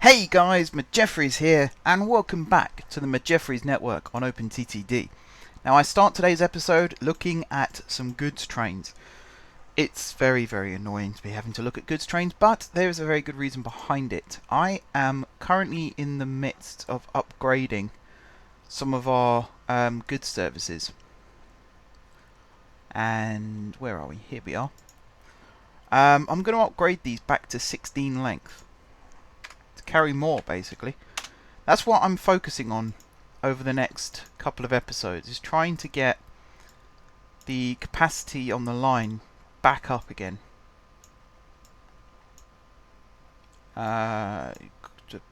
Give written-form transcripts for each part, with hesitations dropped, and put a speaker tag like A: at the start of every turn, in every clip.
A: Hey guys, McJeffries here, and welcome back to the McJeffries Network on OpenTTD. Now I start today's episode looking at some goods trains. It's very annoying to be having to look at goods trains, but there is a very good reason behind it. I am currently in the midst of upgrading some of our goods services. And where are we? Here we are. I'm going to upgrade these back to 16 length. Carry more, basically. That's what I'm focusing on over the next couple of episodes, is trying to get the capacity on the line back up again. To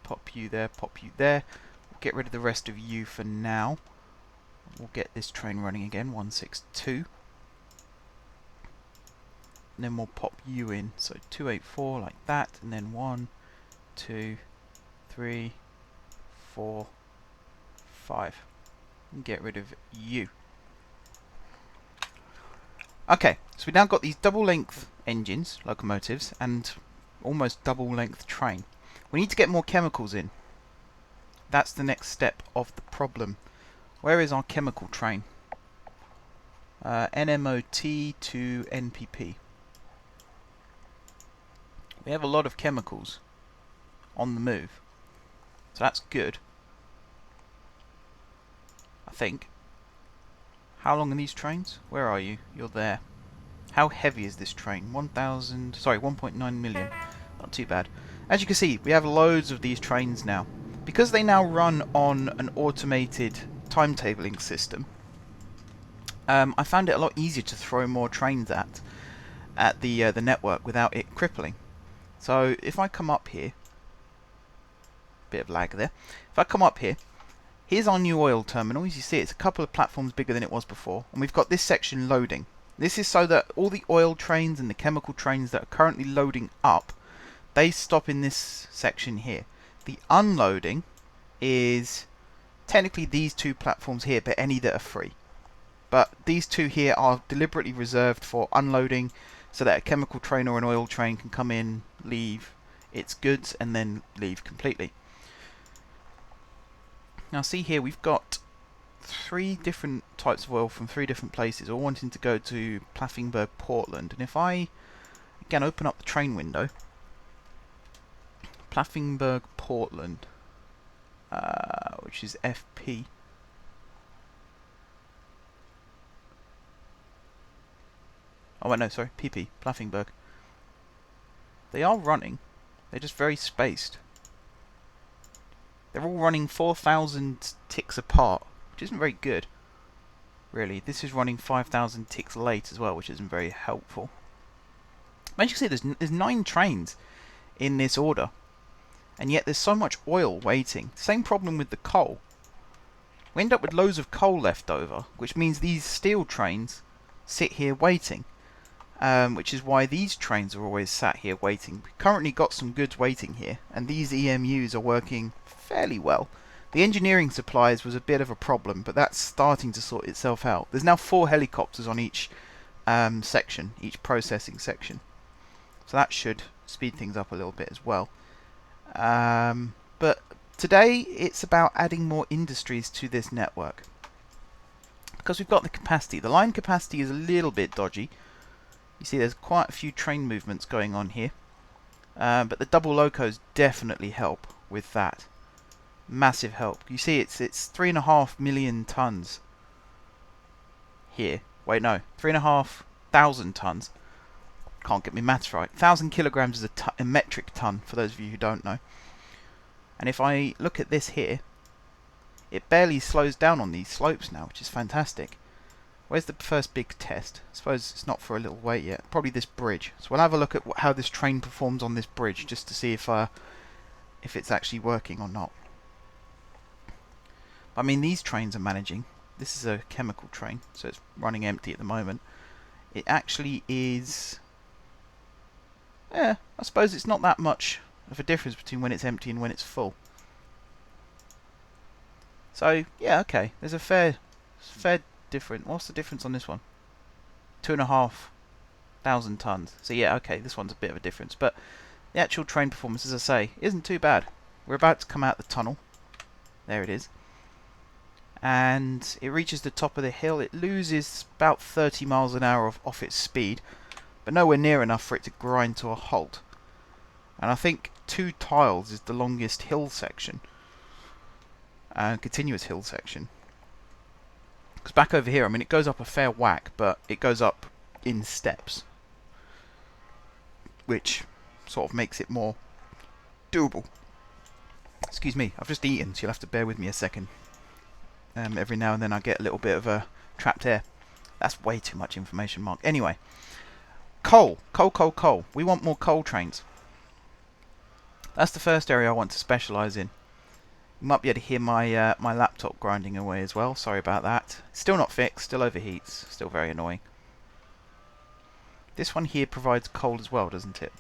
A: pop you there, We'll get rid of the rest of you for now. We'll get this train running again, 162. And then we'll pop you in, so 284 like that, and then 1, 2, 3, 4, 5. And get rid of you. Okay, so we now got these double length engines, locomotives, and almost double length train. We need to get more chemicals in. That's the next step of the problem. Where is our chemical train? NMOT to NPP. We have a lot of chemicals on the move, so that's good, I think. How long are these trains? Where are you? You're there. How heavy is this train? 1.9 million. Not too bad. As you can see, we have loads of these trains now. Because they now run on an automated timetabling system, I found it a lot easier to throw more trains at the network without it crippling. So if I come up here, bit of lag there. If I come up here, here's our new oil terminal. As you see, it's a couple of platforms bigger than it was before, and we've got this section loading. This is so that all the oil trains and the chemical trains that are currently loading up, they stop in this section here. The unloading is technically these two platforms here, but any that are free. But these two here are deliberately reserved for unloading, so that a chemical train or an oil train can come in, leave its goods, and then leave completely. Now see here, we've got 3 different types of oil from 3 different places, all wanting to go to Plaffingburg, Portland. And if I, again, open up the train window, Plaffingburg, Portland, which is FP. Oh wait, no, sorry, PP, Plaffingburg. They are running, they're just very spaced. They're all running 4,000 ticks apart, which isn't very good, really. This is running 5,000 ticks late as well, which isn't very helpful. As you can see, there's 9 trains in this order, and yet there's so much oil waiting. Same problem with the coal. We end up with loads of coal left over, which means these steel trains sit here waiting. Which is why these trains are always sat here waiting. We've currently got some goods waiting here, and these EMUs are working fairly well. The engineering supplies was a bit of a problem, but that's starting to sort itself out. There's now 4 helicopters on each section, each processing section. So that should speed things up a little bit as well. But today it's about adding more industries to this network. Because we've got the capacity. The line capacity is a little bit dodgy. You see there's quite a few train movements going on here. But the double locos definitely help with that. Massive help. You see it's 3.5 million tons here. Wait, no, 3,500 tons. Can't get me maths right. 1,000 kilograms is a metric ton, for those of you who don't know. And if I look at this here, it barely slows down on these slopes now, which is fantastic. Where's the first big test? I suppose it's not for a little wait yet. Probably this bridge. So we'll have a look at how this train performs on this bridge, just to see if it's actually working or not. I mean, these trains are managing. This is a chemical train, so it's running empty at the moment. It actually is... I suppose it's not that much of a difference between when it's empty and when it's full. So, yeah, okay. There's a fair difference. What's the difference on this one? 2,500 tons. So yeah, okay, this one's a bit of a difference, but the actual train performance, as I say, isn't too bad. We're about to come out the tunnel. There it is. And it reaches the top of the hill. It loses about 30 miles an hour off its speed, but nowhere near enough for it to grind to a halt. And I think 2 tiles is the longest hill section, continuous hill section. Because back over here, I mean, it goes up a fair whack, but it goes up in steps, which sort of makes it more doable. Excuse me, I've just eaten, so you'll have to bear with me a second. Every now and then I get a little bit of trapped air. That's way too much information, Mark. Anyway, coal. We want more coal trains. That's the first area I want to specialise in. You might be able to hear my my laptop grinding away as well. Sorry about that. Still not fixed, still overheats, still very annoying. This one here provides coal as well, doesn't it?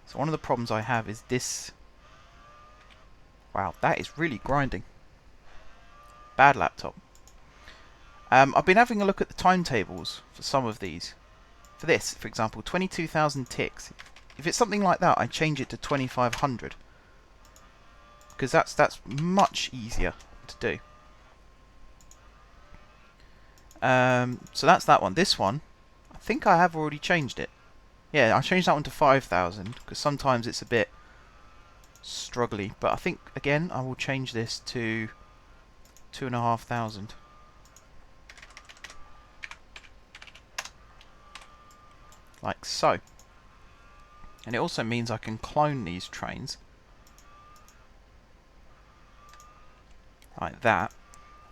A: So one of the problems I have is this. Wow, that is really grinding. Bad laptop. I've been having a look at the timetables for some of these. For this, for example, 22,000 ticks. If it's something like that, I change it to 2,500. Because that's much easier to do. So that's that one. This one, I think I have already changed it. Yeah, I changed that one to 5,000, because sometimes it's a bit struggly. But I think, again, I will change this to 2,500. Like so. And it also means I can clone these trains. Like that.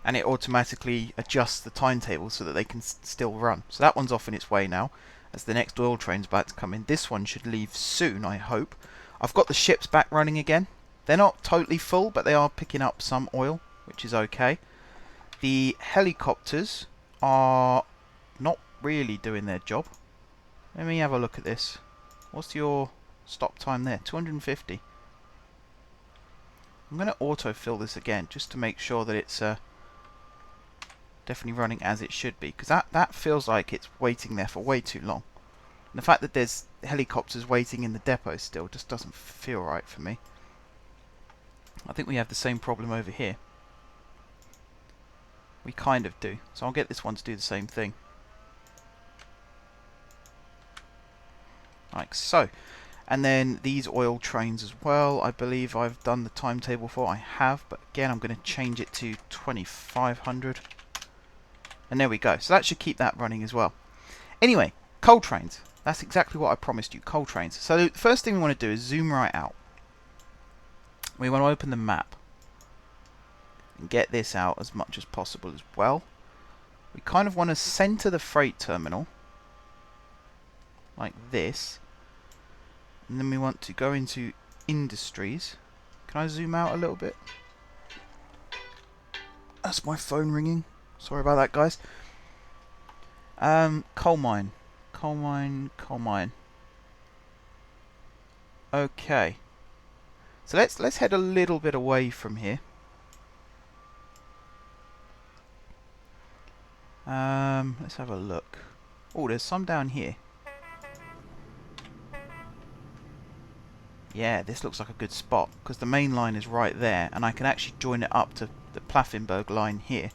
A: And it automatically adjusts the timetable so that they can still run. So that one's off in its way now, as the next oil train's about to come in. This one should leave soon, I hope. I've got the ships back running again. They're not totally full, but they are picking up some oil, which is okay. The helicopters are not really doing their job. Let me have a look at this. What's your stop time there? 250. I'm going to autofill this again, just to make sure that it's definitely running as it should be. Because that feels like it's waiting there for way too long. And the fact that there's helicopters waiting in the depot still just doesn't feel right for me. I think we have the same problem over here. We kind of do. So I'll get this one to do the same thing. Like so. And then these oil trains as well. I believe I've done the timetable for. I have, but again I'm going to change it to 2,500. And there we go. So that should keep that running as well. Anyway, coal trains. That's exactly what I promised you, coal trains. So the first thing we want to do is zoom right out. We want to open the map. And get this out as much as possible as well. We kind of want to center the freight terminal. Like this. And then we want to go into industries. Can I zoom out a little bit? That's my phone ringing. Sorry about that, guys. Coal mine. Coal mine, coal mine. Okay. So let's head a little bit away from here. Let's have a look. Oh, there's some down here. Yeah, this looks like a good spot, because the main line is right there, and I can actually join it up to the Plaffenberg line here.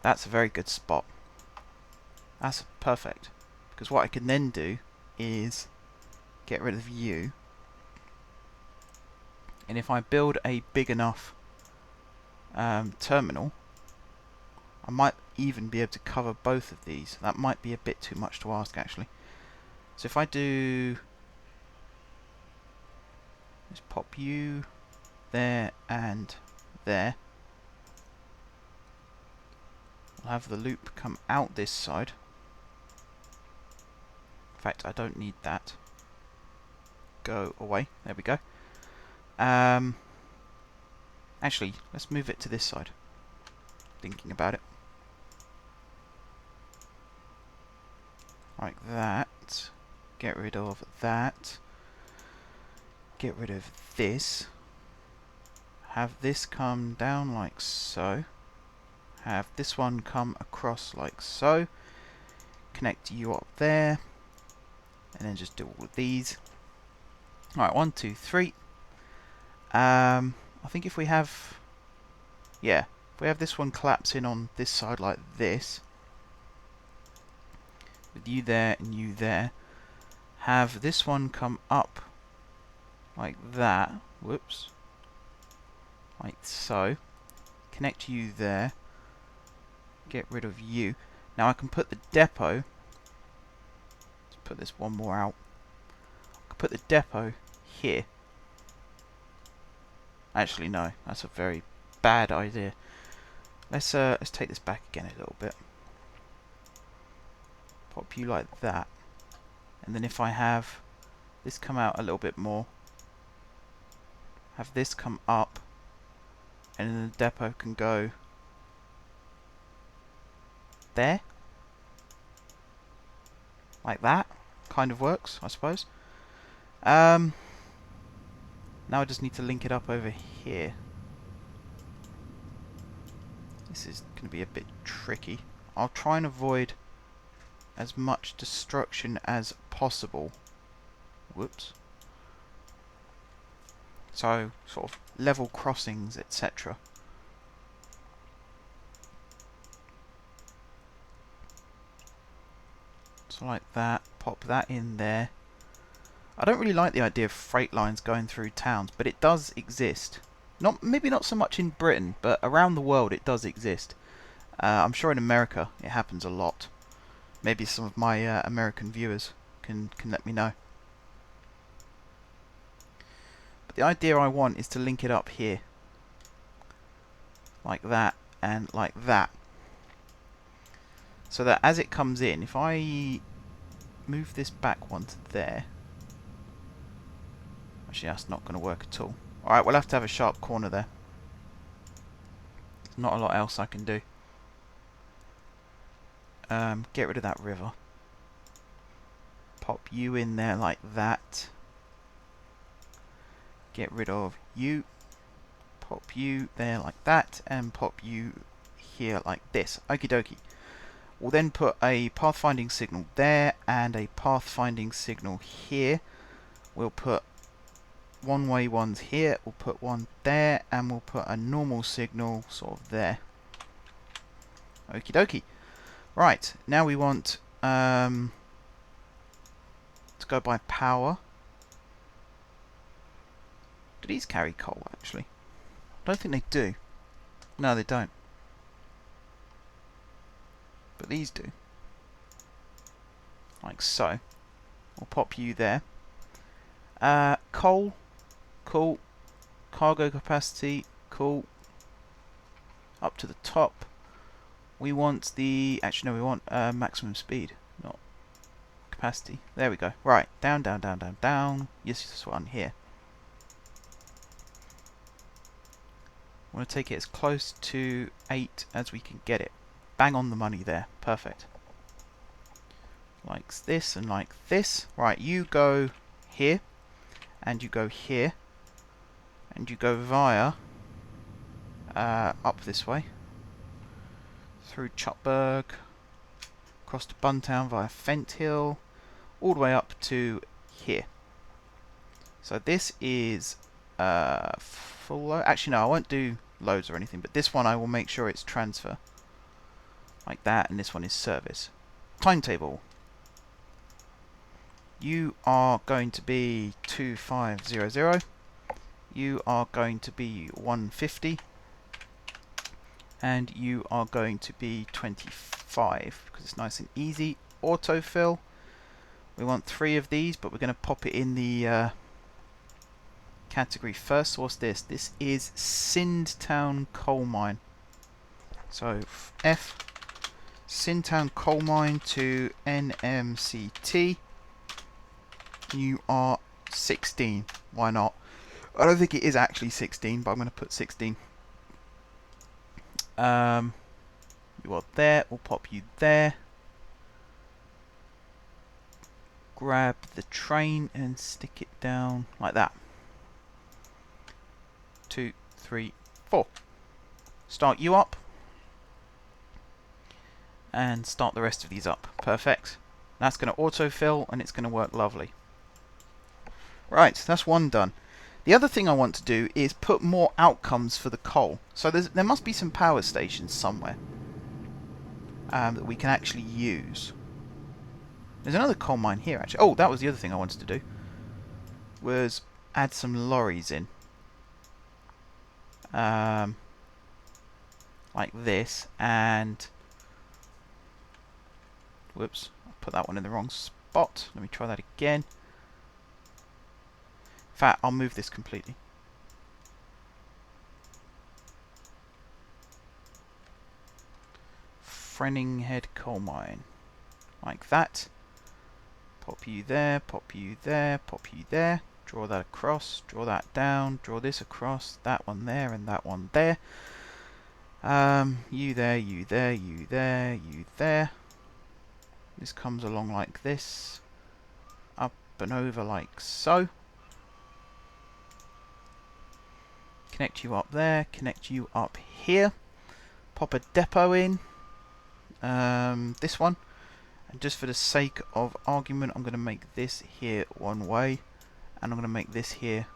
A: That's a very good spot. That's perfect. Because what I can then do is get rid of you. And if I build a big enough terminal, I might even be able to cover both of these. That might be a bit too much to ask, actually. So if I do... Let's pop you there and there. I'll have the loop come out this side. In fact, I don't need that. Go away. There we go. Actually, let's move it to this side. Thinking about it. Like that. Get rid of that. Get rid of this. Have this come down like so. Have this one come across like so. Connect you up there. And then just do all of these. Alright, 1, 2, 3. I think if we have, yeah, if we have this one collapse in on this side like this, with you there and you there, have this one come up like that, whoops, like so, connect you there, get rid of you. Now I can put the depot, let's put this one more out, I can put the depot here. Actually no, that's a very bad idea. Let's take this back again a little bit. Pop you like that. And then if I have this come out a little bit more, have this come up, and then the depot can go there. Like that. Kind of works, I suppose. Now I just need to link it up over here. This is going to be a bit tricky. I'll try and avoid as much destruction as possible. Whoops. So, sort of level crossings, etc. So like that, pop that in there. I don't really like the idea of freight lines going through towns, but it does exist. Maybe not so much in Britain, but around the world it does exist. I'm sure in America it happens a lot. Maybe some of my American viewers can let me know. But the idea I want is to link it up here. Like that and like that. So that as it comes in, if I move this back one to there... Actually, that's not going to work at all. Alright, we'll have to have a sharp corner there. There's not a lot else I can do. Get rid of that river. Pop you in there like that. Get rid of you. Pop you there like that. And pop you here like this. Okie dokie. We'll then put a pathfinding signal there and a pathfinding signal here. We'll put one-way ones here, we'll put one there, and we'll put a normal signal sort of there. Okie dokie. Right, now we want to go by power. Do these carry coal, actually? I don't think they do. No, they don't. But these do. Like so. We'll pop you there. Coal. Cool. Cargo capacity. Cool. Up to the top. We want the... Actually, no, we want maximum speed, not capacity. There we go. Right. Down, down, down, down, down. Yes, this one here. I want to take it as close to 8 as we can get it. Bang on the money there. Perfect. Like this and like this. Right, you go here. And you go here. And you go via up this way. Through Chopberg. Across to Buntown via Fenthill. All the way up to here. So this is full load. Actually, no, I won't do loads or anything. But this one I will make sure it's transfer. Like that, and this one is service. Timetable. You are going to be 2500. You are going to be 150. And you are going to be 25, because it's nice and easy. Autofill. We want 3 of these, but we're going to pop it in the category first. So what's this? This is Sindtown Coal Mine. So F. Sindtown Coal Mine to NMCT. You are 16. Why not? I don't think it is actually 16, but I'm going to put 16. You are there. We'll pop you there. Grab the train and stick it down like that. 2, 3, 4. Start you up. And start the rest of these up. Perfect. That's going to autofill and it's going to work lovely. Right, that's one done. The other thing I want to do is put more outcomes for the coal. So there must be some power stations somewhere that we can actually use. There's another coal mine here, actually. Oh, that was the other thing I wanted to do, was add some lorries in. Like this, and... Whoops, I put that one in the wrong spot. Let me try that again. In fact, I'll move this completely. Freninghead coal mine. Like that. Pop you there, pop you there, pop you there. Draw that across, draw that down, draw this across, that one there, and that one there. You there, you there, you there, you there. This comes along like this. Up and over like so. Connect you up there, connect you up here. Pop a depot in. This one. And just for the sake of argument, I'm going to make this here one way. And I'm going to make this here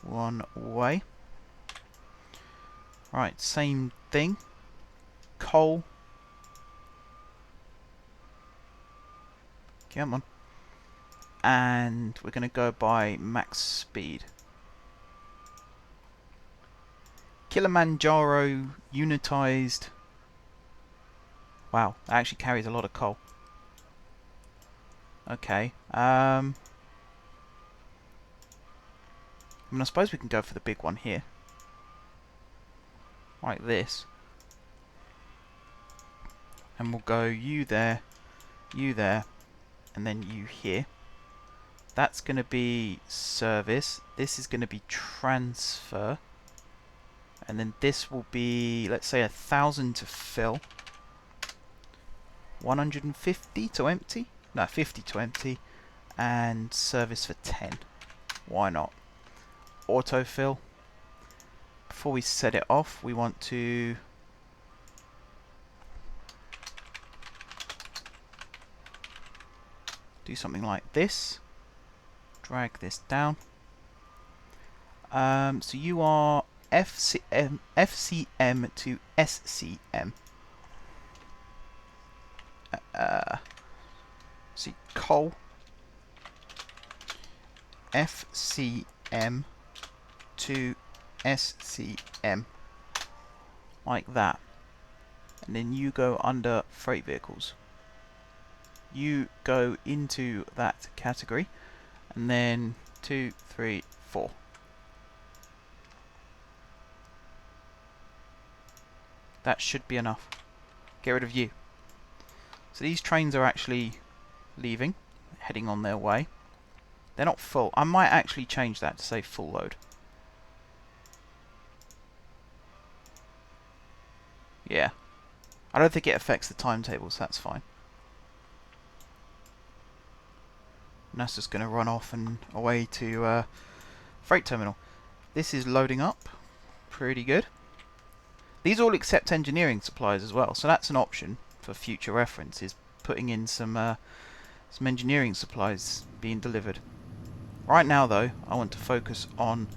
A: one way. Right, same thing. Coal. Come on. And we're going to go by max speed. Kilimanjaro unitized. Wow, that actually carries a lot of coal. Okay. I mean, I suppose we can go for the big one here. Like this. And we'll go you there, and then you here. That's going to be service. This is going to be transfer. And then this will be, let's say, 1,000 to fill. 150 to empty. No, 50 to empty. And service for 10. Why not? Autofill. Before we set it off, we want to do something like this. Drag this down. So you are FCM to SCM. See, coal. FCM to SCM. Like that. And then you go under freight vehicles. You go into that category. And then 2, 3, 4. That should be enough. Get rid of you. So these trains are actually leaving, heading on their way. They're not full. I might actually change that to say full load. Yeah. I don't think it affects the timetables, so that's fine. And that's just going to run off and away to freight terminal. This is loading up. Pretty good. These all accept engineering supplies as well, so that's an option for future reference, is putting in some engineering supplies being delivered. Right now though, I want to focus on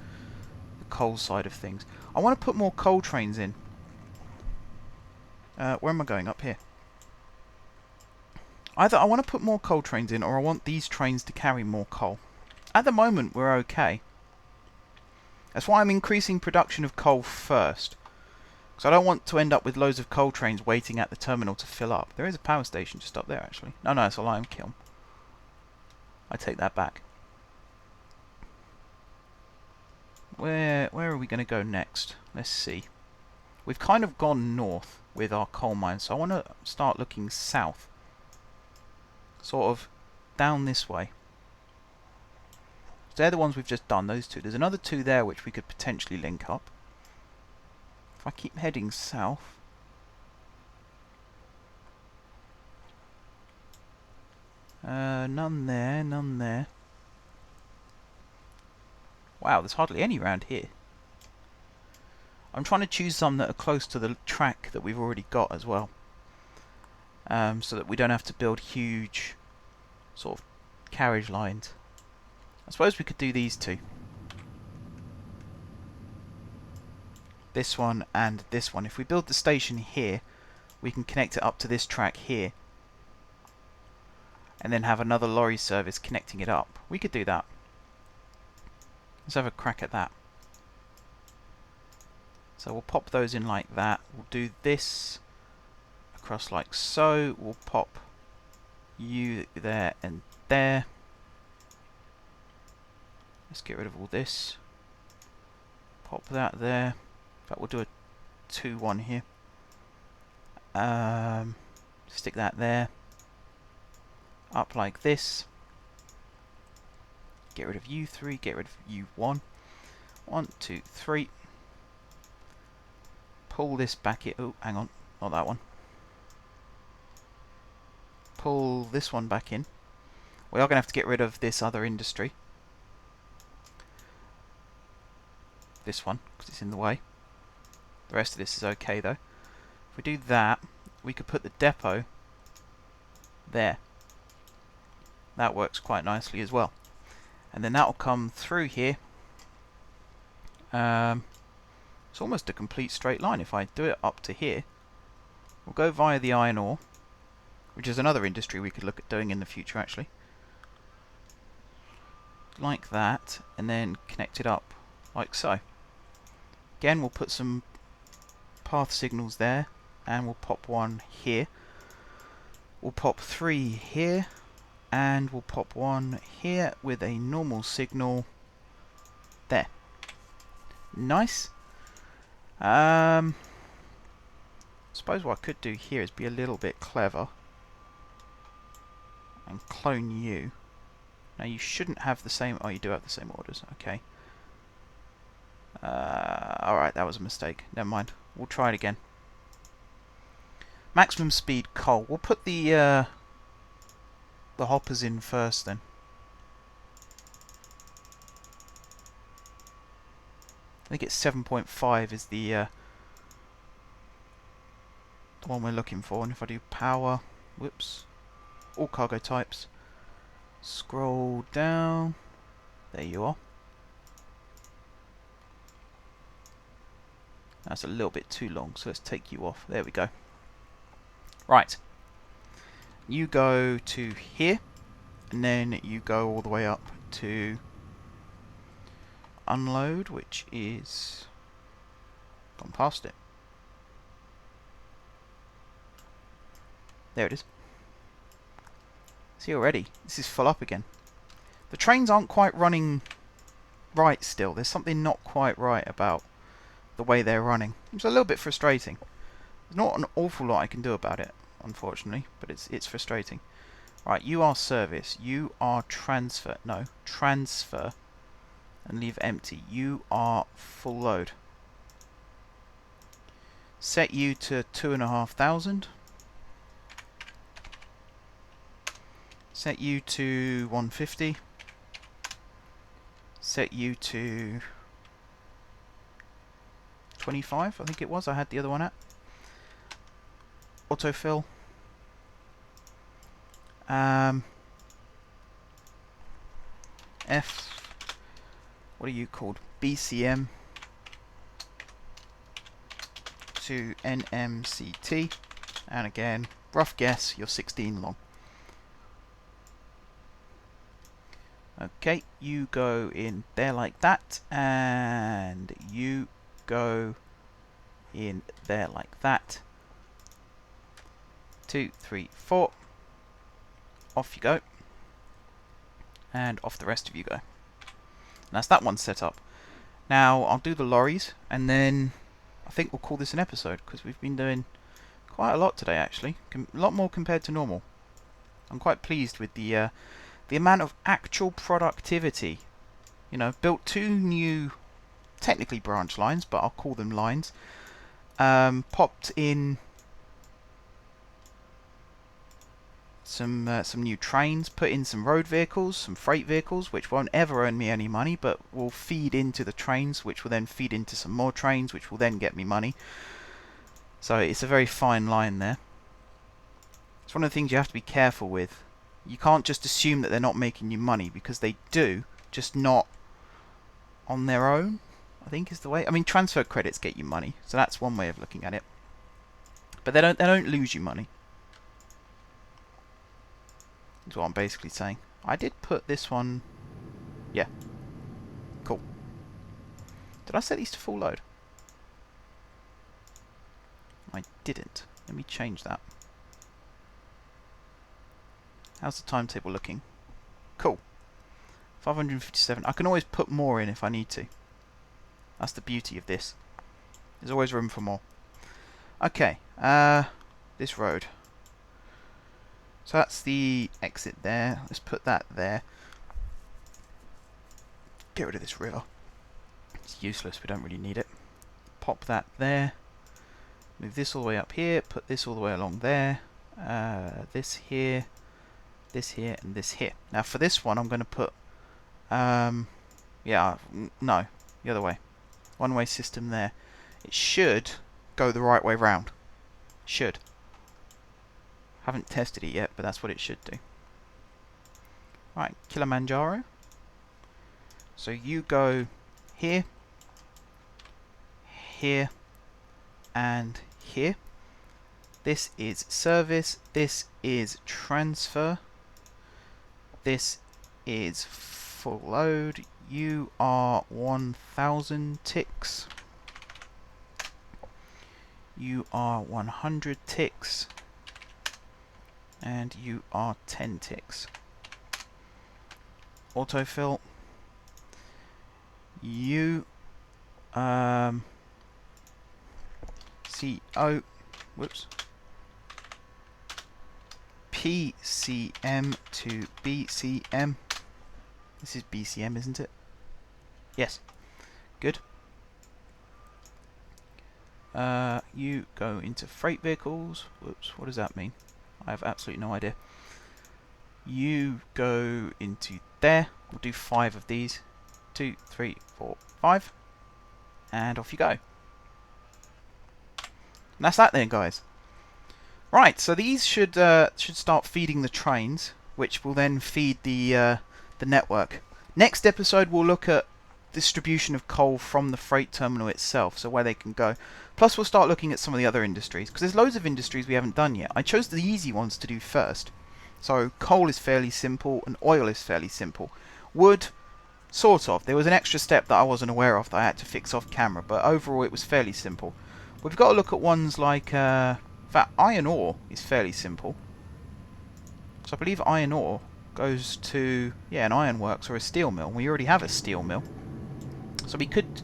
A: the coal side of things. I want to put more coal trains in. Where am I going? Up here. Either I want to put more coal trains in, or I want these trains to carry more coal. At the moment we're okay. That's why I'm increasing production of coal first. So I don't want to end up with loads of coal trains waiting at the terminal to fill up. There is a power station just up there, actually. No, it's a lime kiln. I take that back. Where are we going to go next? Let's see. We've kind of gone north with our coal mines, so I want to start looking south. Sort of down this way. So they're the ones we've just done, those two. There's another two there which we could potentially link up. If I keep heading south, none there, none there. Wow, there's hardly any around here. I'm trying to choose some that are close to the track that we've already got as well, so that we don't have to build huge sort of carriage lines. I suppose we could do these two. This one and this one. If we build the station here, we can connect it up to this track here. And then have another lorry service connecting it up. We could do that. Let's have a crack at that. So we'll pop those in like that. We'll do this across like so. We'll pop you there and there. Let's get rid of all this. Pop that there. In fact, we'll do a 2-1 here. Stick that there. Up like this. Get rid of U3, get rid of U1. 1, 2, 3. Pull this back in. Oh, hang on. Not that one. Pull this one back in. We are going to have to get rid of this other industry. This one, because it's in the way. The rest of this is okay though. If we do that, we could put the depot there. That works quite nicely as well. And then that will come through here. It's almost a complete straight line. If I do it up to here, we'll go via the iron ore, which is another industry we could look at doing in the future actually. Like that, and then connect it up like so. Again, we'll put some path signals there, and we'll pop one here. We'll pop 3 here, and we'll pop 1 here with a normal signal there. Nice. Suppose what I could do here is be a little bit clever and clone you. Now you shouldn't have the same. Oh, you do have the same orders. Okay. Alright, that was a mistake. Never mind. We'll try it again. Maximum speed coal. We'll put the hoppers in first then. I think it's 7.5 is the one we're looking for. And if I do power, whoops, all cargo types, scroll down, there you are. That's a little bit too long, so let's take you off. There we go. Right. You go to here, and then you go all the way up to unload, which is gone past it. There it is. See already, this is full up again. The trains aren't quite running right still. There's something not quite right about the way they're running. It's a little bit frustrating. There's not an awful lot I can do about it, unfortunately, but it's frustrating. Right, you are service. You are transfer. No, transfer. And leave empty. You are full load. Set you to 2,500. Set you to 150. Set you to 25, I think it was. I had the other one at. Autofill. F. What are you called? BCM to NMCT. And again, rough guess, you're 16 long. Okay, you go in there like that, and you go in there like that. 2, 3, 4. Off you go. And off the rest of you go. And that's that one set up. Now, I'll do the lorries, and then I think we'll call this an episode, because we've been doing quite a lot today, actually. A lot more compared to normal. I'm quite pleased with the amount of actual productivity. You know, built 2 new, technically branch lines, but I'll call them lines. Popped in some new trains, put in some road vehicles, some freight vehicles, which won't ever earn me any money, but will feed into the trains, which will then feed into some more trains, which will then get me money. So it's a very fine line there. It's one of the things you have to be careful with. You can't just assume that they're not making you money, because they do, just not on their own, I think is the way. I mean, transfer credits get you money, so that's one way of looking at it. But they don't lose you money. That's what I'm basically saying. I did put this one... Yeah. Cool. Did I set these to full load? I didn't. Let me change that. How's the timetable looking? Cool. 557. I can always put more in if I need to. That's the beauty of this. There's always room for more. Okay. This road. So that's the exit there. Let's put that there. Get rid of this river. It's useless. We don't really need it. Pop that there. Move this all the way up here. Put this all the way along there. This here, and this here. Now for this one, I'm going to put... yeah, no, the other way. One-way system there. It should go the right way round. Should. Haven't tested it yet, but that's what it should do. Right, Kilimanjaro. So you go here, here, and here. This is service, this is transfer, this is full load. You are 1000 ticks. You are 100 ticks. And you are 10 ticks. Autofill. You CO, whoops, PCM to BCM. This is BCM, isn't it? Yes. Good. You go into freight vehicles. Whoops, what does that mean? I have absolutely no idea. You go into there. We'll do 5 of these. 2, 3, 4, 5. And off you go. And that's that then, guys. Right, so these should start feeding the trains, which will then feed the network. Next episode, we'll look at distribution of coal from the freight terminal itself, so where they can go. Plus, we'll start looking at some of the other industries, because there's loads of industries we haven't done yet. I chose the easy ones to do first. So coal is fairly simple, and oil is fairly simple. Wood, sort of. There was an extra step that I wasn't aware of that I had to fix off camera, but overall it was fairly simple. We've got to look at ones like, in fact, iron ore is fairly simple. So I believe iron ore goes to, yeah, an ironworks or a steel mill. We already have a steel mill. So we could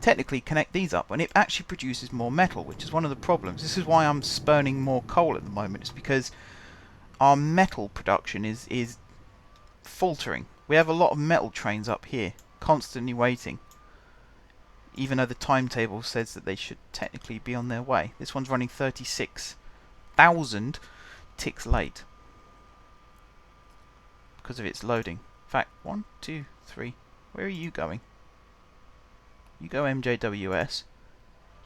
A: technically connect these up, and it actually produces more metal, which is one of the problems. This is why I'm spurning more coal at the moment. It's because our metal production is faltering. We have a lot of metal trains up here, constantly waiting, even though the timetable says that they should technically be on their way. This one's running 36,000 ticks late because of its loading. In fact, 1, 2, 3. Where are you going? You go MJWS.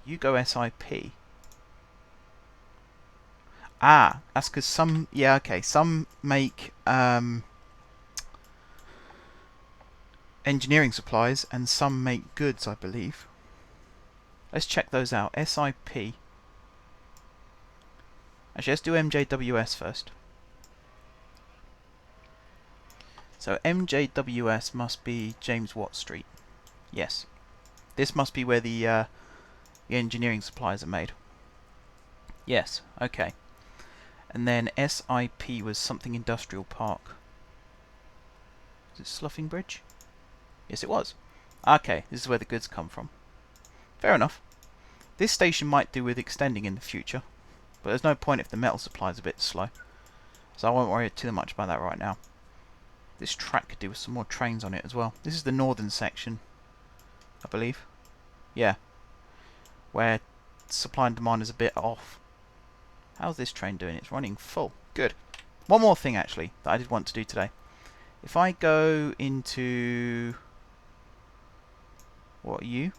A: You go SIP. Ah, that's because some... Yeah, okay. Some make engineering supplies and some make goods, I believe. Let's check those out. SIP. Actually, let's do MJWS first. So MJWS must be James Watt Street. Yes. This must be where the engineering supplies are made. Yes, okay. And then SIP was something industrial park. Is it Sloughing Bridge? Yes, it was. Okay, this is where the goods come from. Fair enough. This station might do with extending in the future, but there's no point if the metal supply is a bit slow. So I won't worry too much about that right now. This track could do with some more trains on it as well. This is the northern section, I believe. Yeah. Where supply and demand is a bit off. How's this train doing? It's running full. Good. One more thing, actually, that I did want to do today. If I go into... What are you?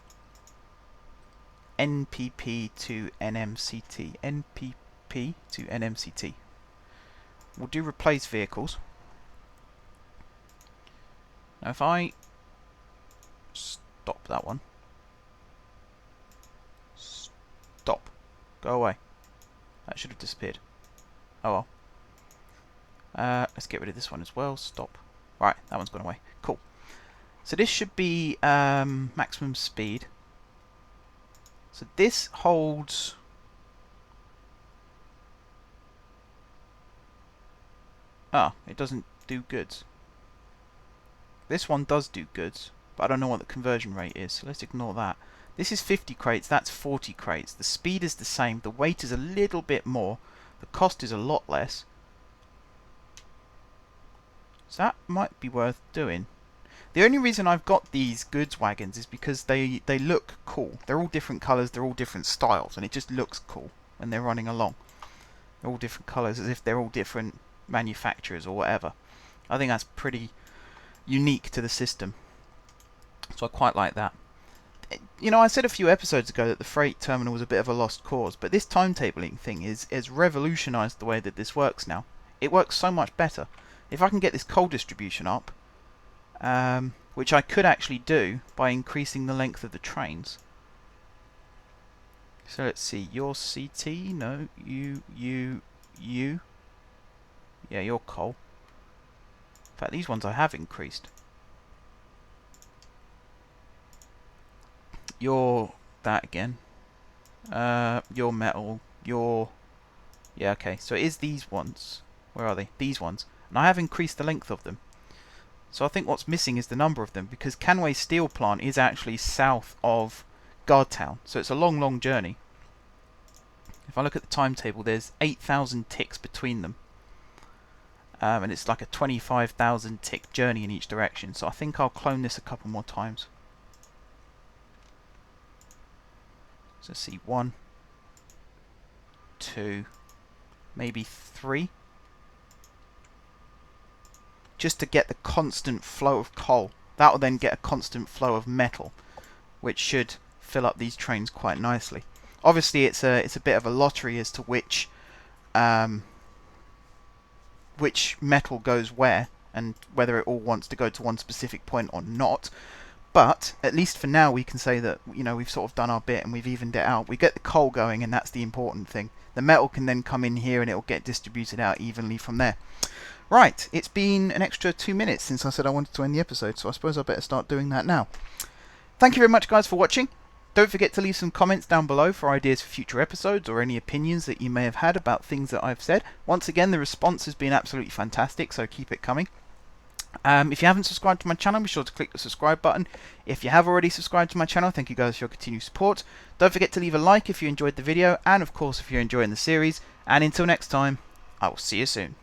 A: NPP to NMCT. NPP to NMCT. We'll do replace vehicles. Now if I stop that one. Stop. Go away. That should have disappeared. Oh well. Let's get rid of this one as well. Stop. Right, that one's gone away. Cool. So this should be maximum speed. So this holds... Ah, it doesn't do goods. This one does do goods, but I don't know what the conversion rate is, so let's ignore that. This is 50 crates, that's 40 crates. The speed is the same, the weight is a little bit more, the cost is a lot less. So that might be worth doing. The only reason I've got these goods wagons is because they look cool. They're all different colours, they're all different styles, and it just looks cool when they're running along. They're all different colours, as if they're all different manufacturers or whatever. I think that's pretty unique to the system. So I quite like that. You know, I said a few episodes ago that the freight terminal was a bit of a lost cause, but this timetabling thing has revolutionised the way that this works now. It works so much better. If I can get this coal distribution up, which I could actually do by increasing the length of the trains. So let's see, your CT, no, you. Yeah, you're coal. In fact, these ones I have increased. You're that again. You're metal. You're... Yeah, okay. So it is these ones. Where are they? These ones. And I have increased the length of them. So I think what's missing is the number of them, because Canway Steel Plant is actually south of Guardtown. So it's a long, long journey. If I look at the timetable, there's 8,000 ticks between them. And it's like a 25,000 tick journey in each direction. So I think I'll clone this a couple more times. So let's see, 1, 2, maybe 3. Just to get the constant flow of coal. That will then get a constant flow of metal, which should fill up these trains quite nicely. Obviously, it's a bit of a lottery as to which metal goes where, and whether it all wants to go to one specific point or not. But at least for now, we can say that, you know, we've sort of done our bit and we've evened it out. We get the coal going, and that's the important thing. The metal can then come in here and it will get distributed out evenly from there. Right, it's been an extra 2 minutes since I said I wanted to end the episode, so I suppose I better start doing that now. Thank you very much, guys, for watching. Don't forget to leave some comments down below for ideas for future episodes or any opinions that you may have had about things that I've said. Once again, the response has been absolutely fantastic, so keep it coming. If you haven't subscribed to my channel, be sure to click the subscribe button. If you have already subscribed to my channel, thank you guys for your continued support. Don't forget to leave a like if you enjoyed the video, and of course if you're enjoying the series. And until next time, I will see you soon.